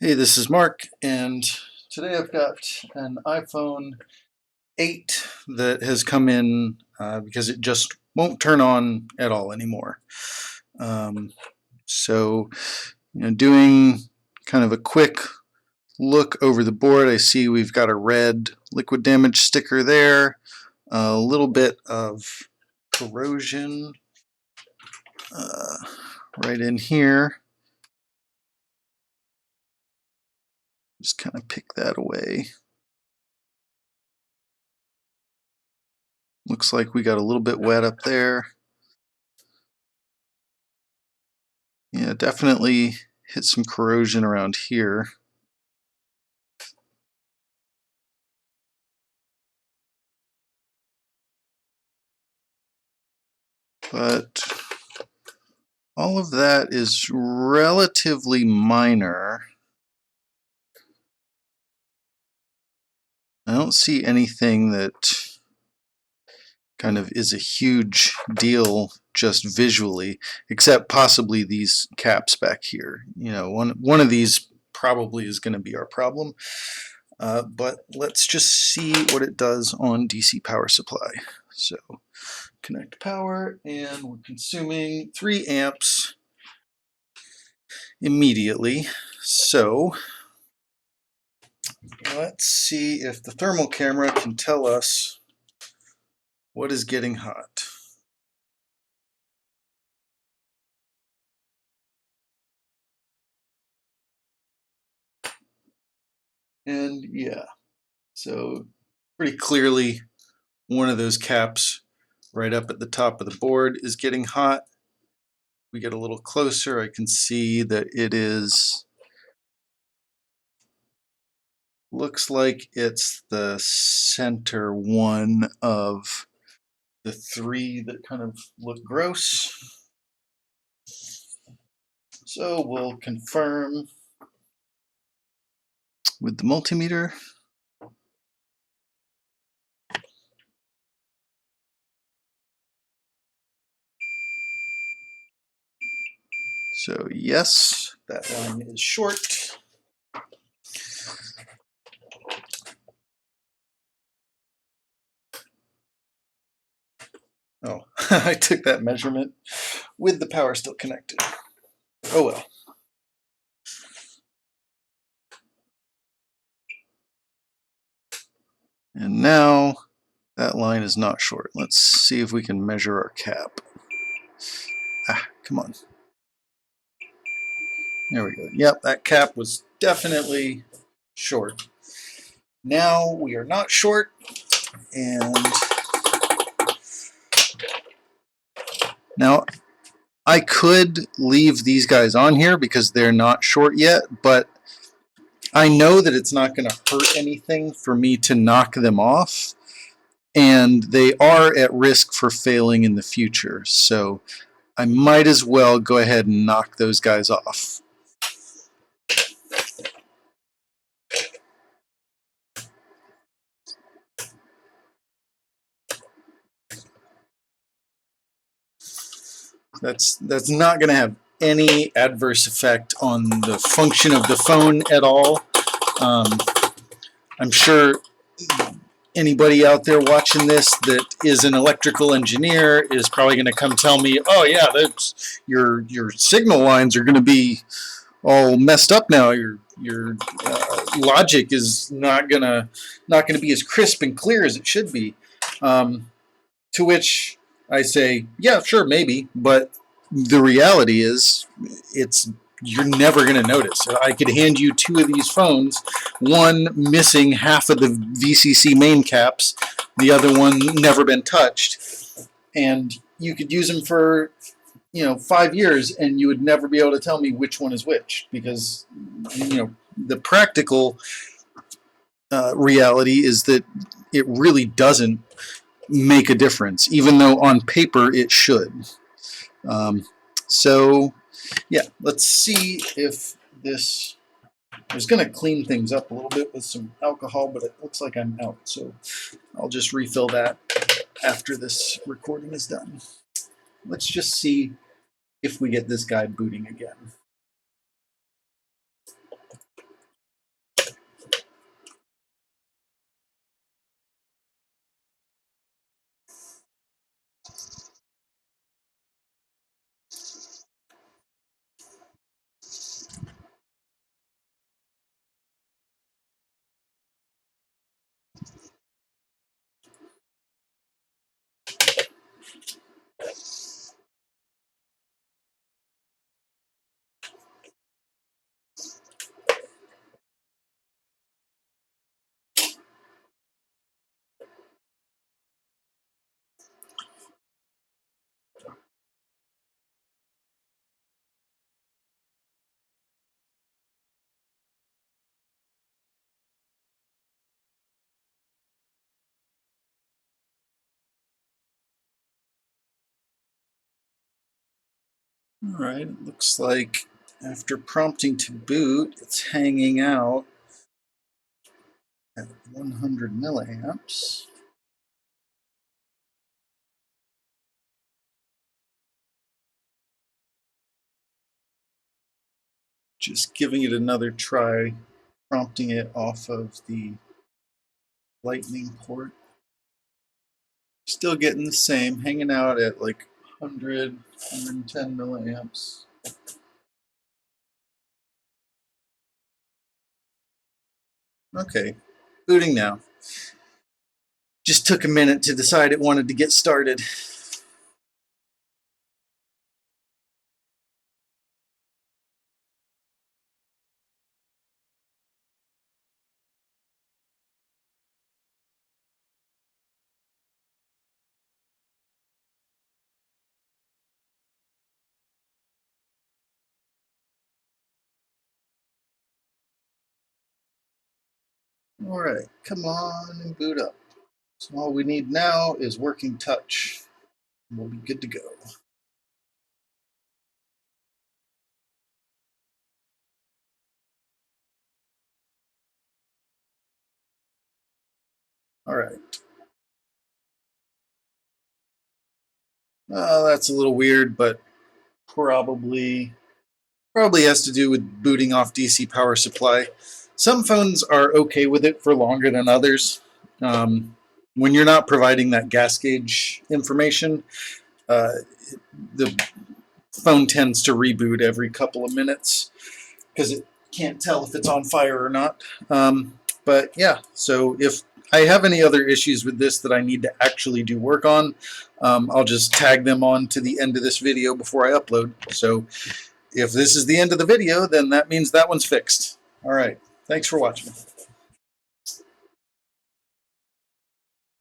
Hey, this is Mark, and today I've got an iPhone 8 that has come in because it just won't turn on at all anymore. Um, so, doing kind of a quick look over the board, I see we've got a red liquid damage sticker there, a little bit of corrosion right in here. Just kind of pick that away. Looks like we got a little bit wet up there. Yeah, definitely hit some corrosion around here. But all of that is relatively minor. I don't see anything that kind of is a huge deal just visually, except possibly these caps back here. One of these probably is going to be our problem. But let's just see what it does on DC power supply. So connect power, and we're consuming 3 amps immediately. So let's see if the thermal camera can tell us what is getting hot. And yeah, so pretty clearly one of those caps right up at the top of the board is getting hot. We get a little closer, I can see that it is, looks like it's the center one of the 3 that kind of look gross. So we'll confirm with the multimeter. So yes, that line is short. Oh, I took that measurement with the power still connected. Oh well. And now that line is not short. Let's see if we can measure our cap. Come on. There we go. Yep, that cap was definitely short. Now we are not short, and now I could leave these guys on here because they're not short yet, but I know that it's not going to hurt anything for me to knock them off, and they are at risk for failing in the future, so I might as well go ahead and knock those guys off. That's not going to have any adverse effect on the function of the phone at all. I'm sure anybody out there watching this that is an electrical engineer is probably going to come tell me, oh yeah, that's your signal lines are going to be all messed up now. Your logic is not gonna be as crisp and clear as it should be. To which I say, yeah, sure, maybe, but the reality is, you're never going to notice. I could hand you 2 of these phones, one missing half of the VCC main caps, the other one never been touched, and you could use them for 5 years, and you would never be able to tell me which one is which, because the practical reality is that it really doesn't make a difference, even though on paper it should. So yeah, let's see if this, I was going to clean things up a little bit with some alcohol, but it looks like I'm out, so I'll just refill that after this recording is done. Let's just see if we get this guy booting again. All right, it looks like after prompting to boot, it's hanging out at 100 milliamps. Just giving it another try, prompting it off of the lightning port. Still getting the same, hanging out at like 100, 110 milliamps. Okay, booting now. Just took a minute to decide it wanted to get started. All right, come on and boot up. So all we need now is working touch. We'll be good to go. All right. That's a little weird, but probably has to do with booting off DC power supply. Some phones are okay with it for longer than others. When you're not providing that gas gauge information, uh, the phone tends to reboot every couple of minutes because it can't tell if it's on fire or not. But yeah, so if I have any other issues with this that I need to actually do work on, I'll just tag them on to the end of this video before I upload. So if this is the end of the video, then that means that one's fixed. All right, thanks for watching.